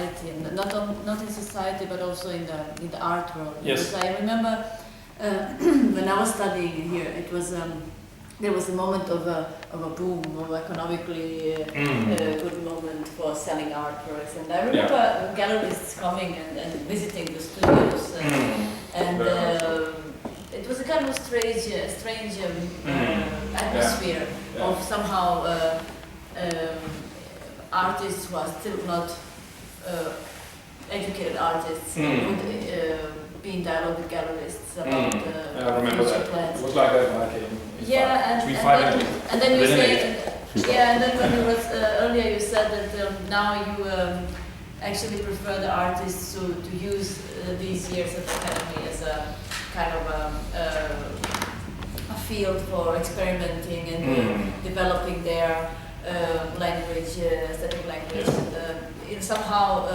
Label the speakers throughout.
Speaker 1: society, and not in society, but also in the art world.
Speaker 2: Yes.
Speaker 1: Because I remember when I was studying here, it was there was a moment of a boom, of economically good moment for selling artworks, and I remember galleries coming and visiting the studios, and it was a kind of strange atmosphere of somehow artists who are still not educated artists would be in dialogue with gallerists about
Speaker 2: I remember
Speaker 1: future
Speaker 2: that.
Speaker 1: plans.
Speaker 2: It was like that when I came.
Speaker 1: And then you say, and then when you was earlier you said that now you actually prefer the artists to use these years at the Academy as a kind of a field for experimenting and developing their language, aesthetic language, and somehow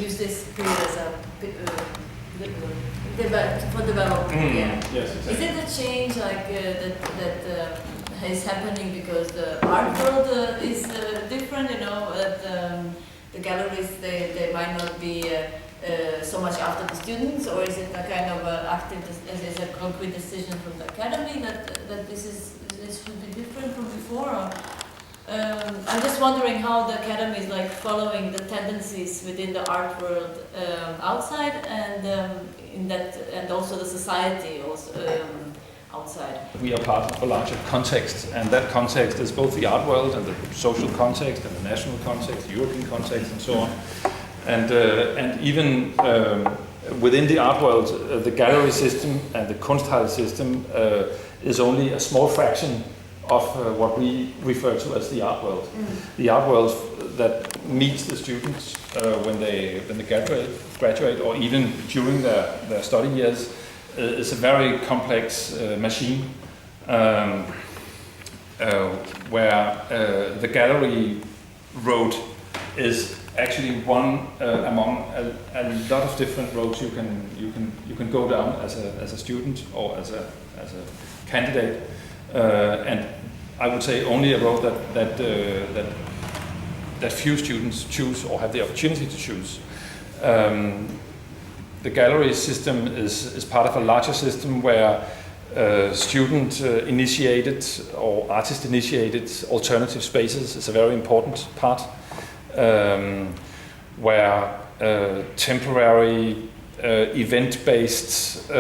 Speaker 1: use this period as a for development.
Speaker 2: Yes, exactly.
Speaker 1: Is it a change like that is happening because the art world is different? You know, that the galleries they might not be so much after the students, or is it a kind of active? Is a concrete decision from the Academy that this should be different from before? Or, I'm just wondering how the Academy is like following the tendencies within the art world outside, and in that, and also the society also outside.
Speaker 2: We are part of a larger context, and that context is both the art world and the social context and the national context, the European context, and so on. And even within the art world, the gallery system and the Kunsthalle system is only a small fraction of what we refer to as the art world. The art world that meets the students when they graduate, or even during their study years, is a very complex machine where the gallery road is actually one among a lot of different roads you can go down as a student or as a candidate, and I would say only a road that few students choose or have the opportunity to choose. The gallery system is part of a larger system where student-initiated or artist-initiated alternative spaces is a very important part, where temporary event-based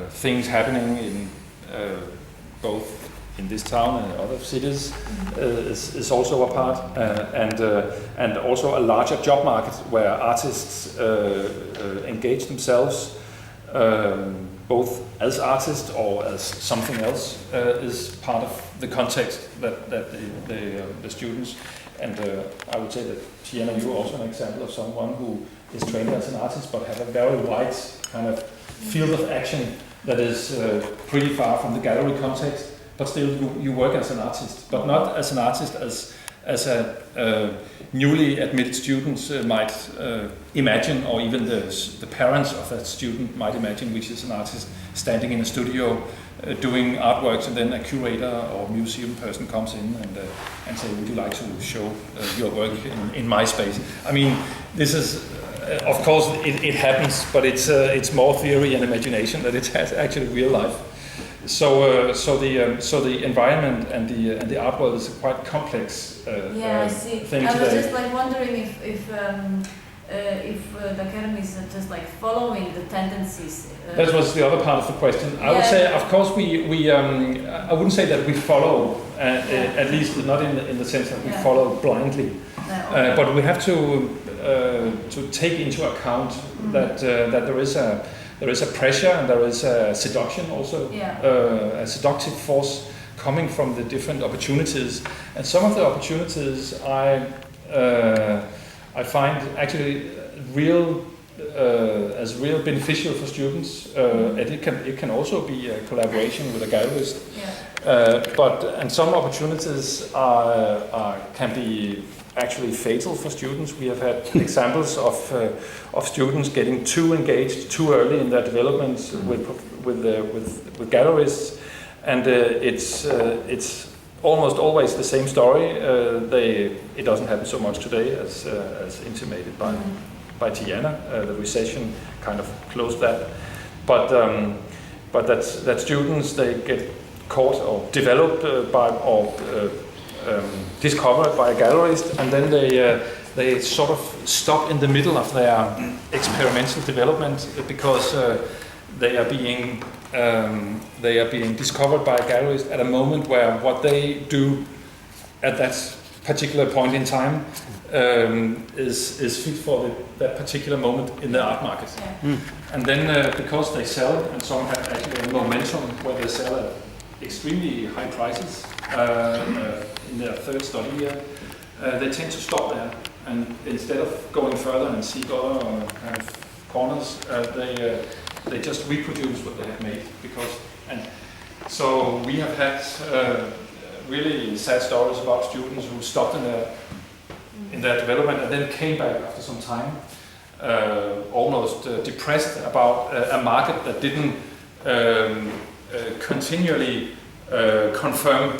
Speaker 2: things happening in both in this town and other cities is also a part, and also a larger job market where artists engage themselves both as artists or as something else is part of the context that the students, and I would say that Tiana, you are also an example of someone who is trained as an artist but have a very wide kind of field of action that is pretty far from the gallery context, but still you work as an artist, but not as an artist as a newly admitted student might imagine, or even the parents of that student might imagine, which is an artist standing in a studio doing artworks, and then a curator or museum person comes in and say, would you like to show your work in my space? I mean, this is of course it happens, but it's more theory and imagination than it has actually real life. So the environment and the art world is a quite complex
Speaker 1: I see.
Speaker 2: thing
Speaker 1: I
Speaker 2: today.
Speaker 1: was just like wondering if the Academy is just like following the tendencies.
Speaker 2: That was the other part of the question. I would say, of course, we I wouldn't say that we follow, at least not in the sense that we follow blindly, but we have to take into account that there is a pressure and there is a seduction also, a seductive force coming from the different opportunities, and some of the opportunities I find actually real beneficial for students. And it can also be a collaboration with a gallerist, and some opportunities can be actually fatal for students. We have had examples of students getting too engaged too early in their development with gallerists, and it's almost always the same story. It doesn't happen so much today as intimated by Tiana. The recession kind of closed that, but that students, they get caught or developed by or discovered by a gallerist, and then they sort of stop in the middle of their experimental development because they are being discovered by a gallerist at a moment where what they do at that particular point in time is fit for that particular moment in the art market. Yeah. And then because they sell, and some have actually a momentum where they sell at extremely high prices in their third study year, they tend to stop there. And instead of going further and seek other kind of corners, they just reproduce what they have made. And so we have had really sad stories about students who stopped in their development and then came back after some time, almost depressed about a market that didn't continually confirm.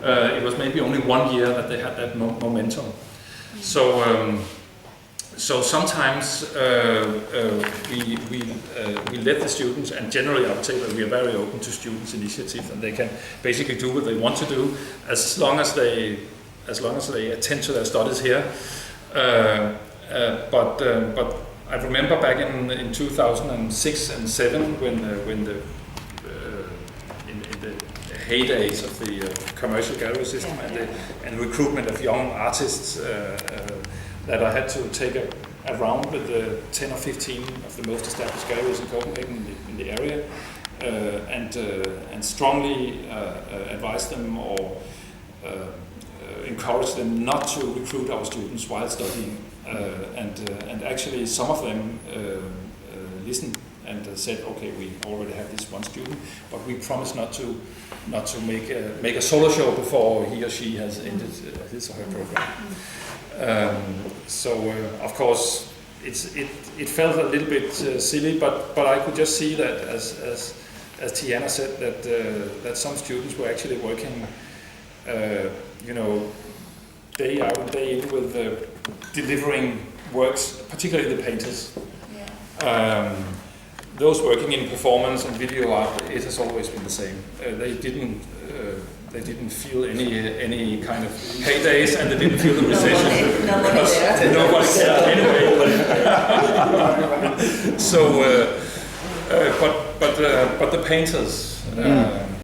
Speaker 2: It was maybe only 1 year that they had that momentum. So sometimes we let the students, and generally I would say that we are very open to students' initiative, and they can basically do what they want to do as long as they attend to their studies here. But I remember back in 2006 and 2007 when the in the heydays of the commercial gallery system and recruitment of young artists, that I had to take a round with 10 or 15 of the most established galleries in Copenhagen in the area, and strongly advise them or encourage them not to recruit our students while studying. And actually some of them listened and said, okay, we already have this one student, but we promise not to make a solo show before he or she has ended his or her program. Of course, it felt a little bit silly, but I could just see that, as Tiana said, that some students were actually working, day out and day in with delivering works, particularly the painters. Yeah. Those working in performance and video art, it has always been the same. They didn't feel any kind of heydays, and they didn't feel the recession. Nobody there anyway. So, but the painters,